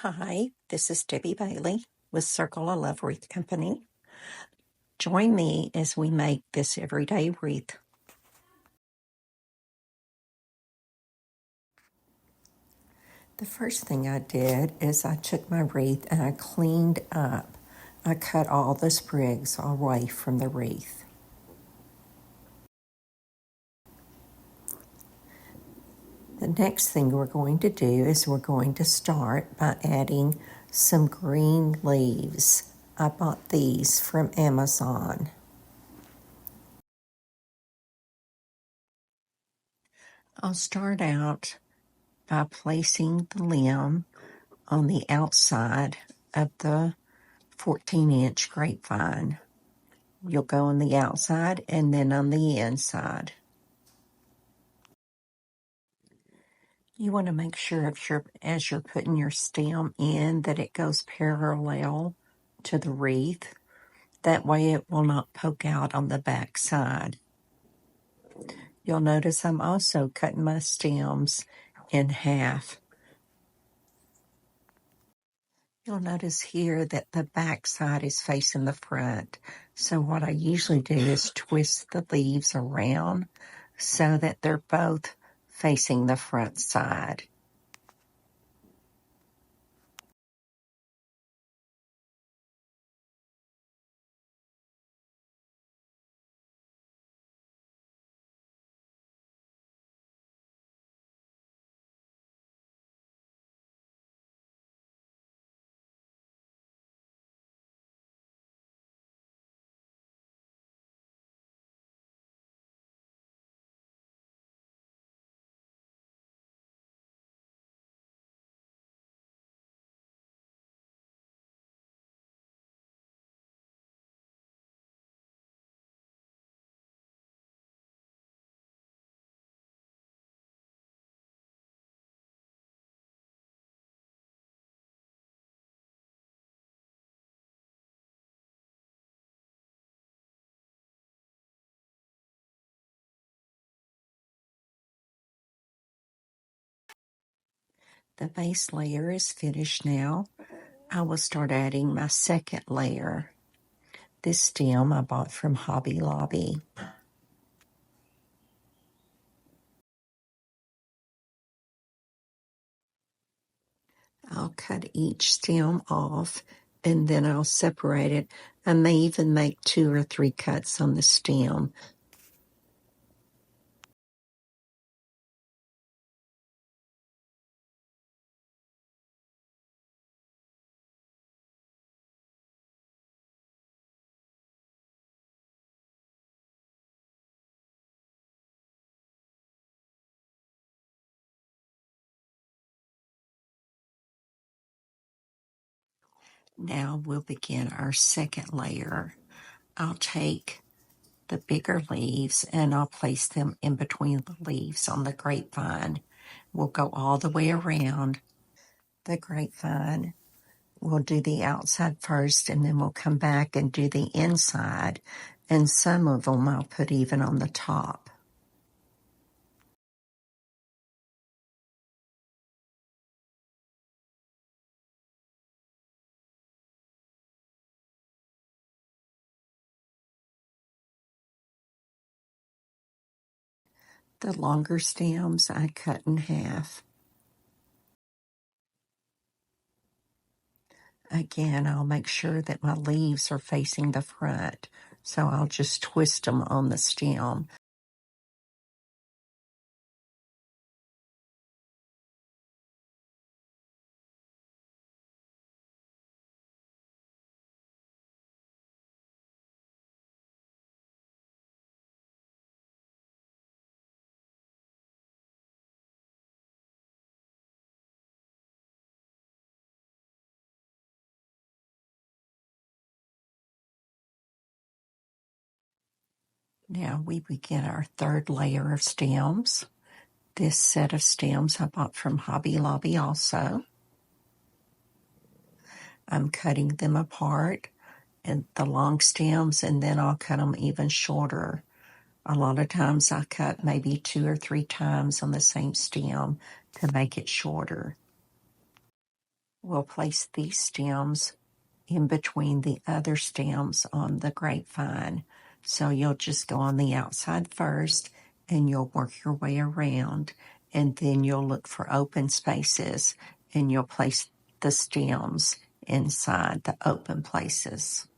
Hi, this is Debbie Bailey with Circle of Love Wreath Company. Join me as we make this everyday wreath. The first thing I did is I took my wreath and I cleaned up. I cut all the sprigs away from the wreath. The next thing we're going to do is we're going to start by adding some green leaves. I bought these from Amazon. I'll start out by placing the limb on the outside of the 14-inch grapevine. You'll go on the outside and then on the inside. You want to make sure as you're putting your stem in that it goes parallel to the wreath. That way it will not poke out on the back side. You'll notice I'm also cutting my stems in half. You'll notice here that the back side is facing the front. So what I usually do is twist the leaves around so that they're both facing the front side. The base layer is finished now. I will start adding my second layer. This stem I bought from Hobby Lobby. I'll cut each stem off and then I'll separate it. I may even make 2 or 3 cuts on the stem. Now we'll begin our second layer. I'll take the bigger leaves and I'll place them in between the leaves on the grapevine. We'll go all the way around the grapevine. We'll do the outside first and then we'll come back and do the inside. And some of them I'll put even on the top. The longer stems I cut in half. Again, I'll make sure that my leaves are facing the front. So I'll just twist them on the stem. Now we begin our third layer of stems. This set of stems I bought from Hobby Lobby also. I'm cutting them apart and the long stems, and then I'll cut them even shorter. A lot of times I cut maybe 2 or 3 times on the same stem to make it shorter. we'll place these stems in between the other stems on the grapevine. So you'll just go on the outside first and you'll work your way around, and then you'll look for open spaces and you'll place the stems inside the open places.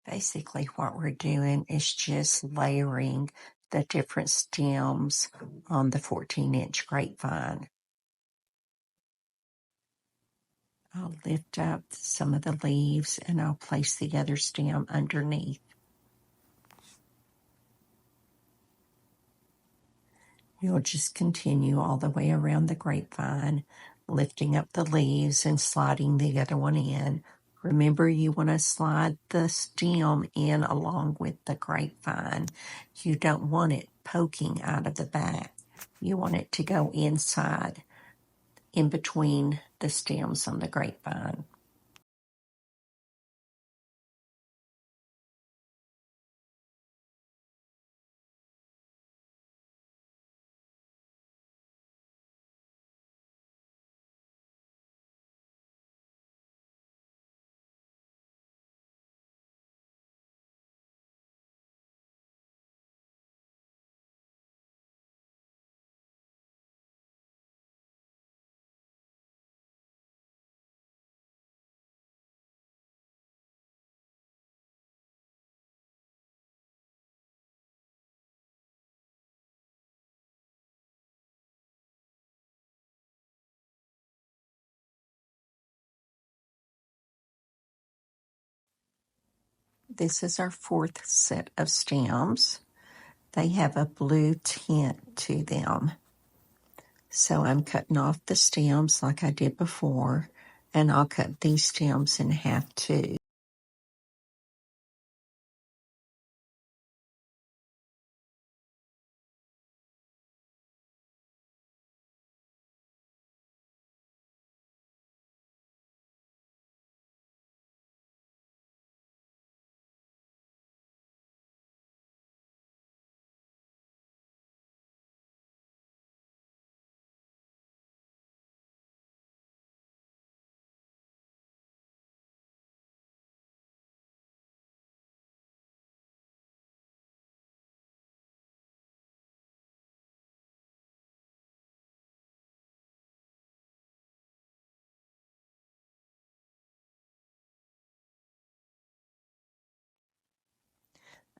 Basically what we're doing is just layering the different stems on the 14-inch grapevine. I'll lift up some of the leaves and I'll place the other stem underneath. You'll just continue all the way around the grapevine, lifting up the leaves and sliding the other one in. Remember, you want to slide the stem in along with the grapevine. You don't want it poking out of the back. You want it to go inside, in between the stems on the grapevine. This is our fourth set of stems. They have a blue tint to them. So I'm cutting off the stems like I did before, and I'll cut these stems in half too.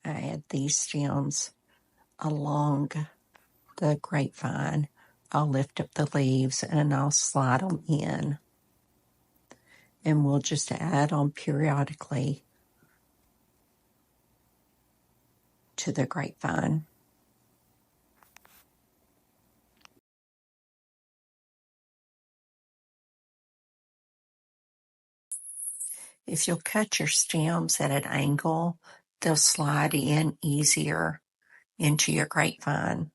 I add these stems along the grapevine. I'll lift up the leaves and I'll slide them in. And we'll just add on periodically to the grapevine. If you'll cut your stems at an angle, they'll slide in easier into your grapevine.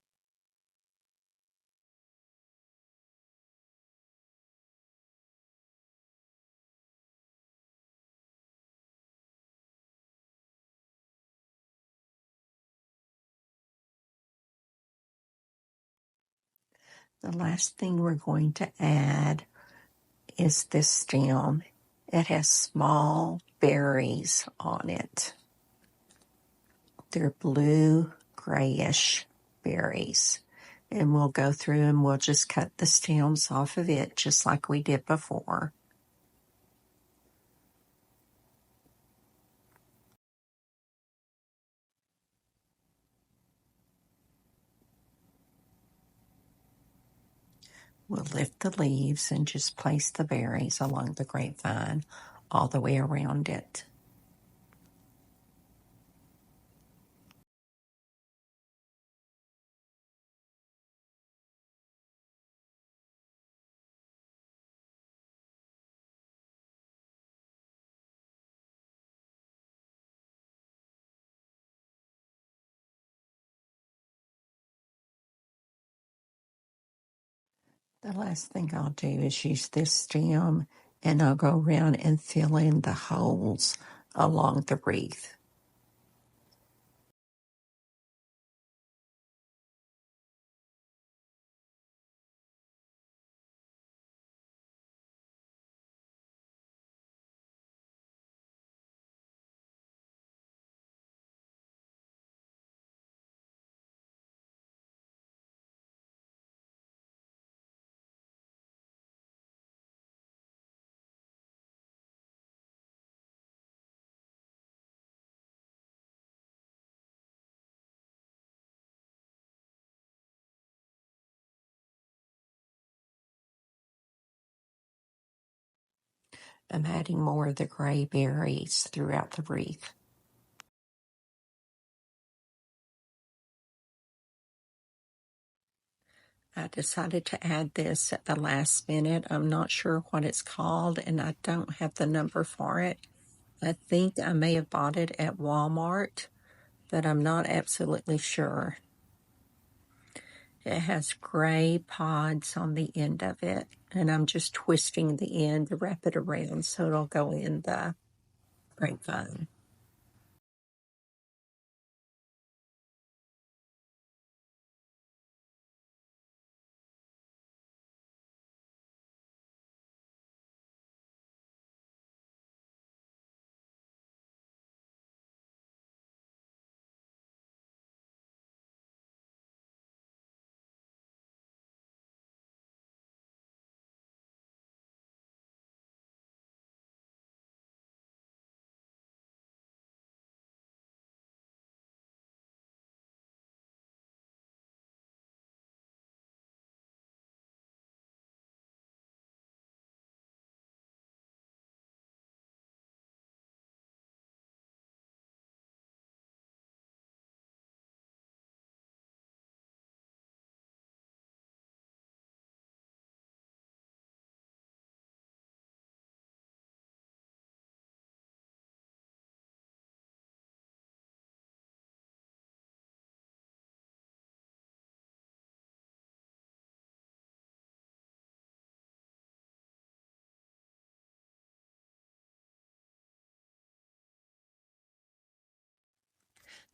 The last thing we're going to add is this stem. It has small berries on it. They're blue, grayish berries. And we'll go through and we'll just cut the stems off of it just like we did before. We'll lift the leaves and just place the berries along the grapevine all the way around it. The last thing I'll do is use this stem and I'll go around and fill in the holes along the wreath. I'm adding more of the gray berries throughout the wreath. I decided to add this at the last minute. I'm not sure what it's called, and I don't have the number for it. I think I may have bought it at Walmart, but I'm not absolutely sure. It has gray pods on the end of it, and I'm just twisting the end to wrap it around so it'll go in the grapevine.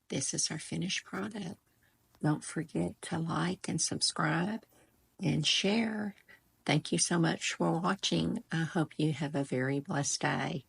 This is our finished product. Don't forget to like and subscribe and share. Thank you so much for watching. I hope you have a very blessed day.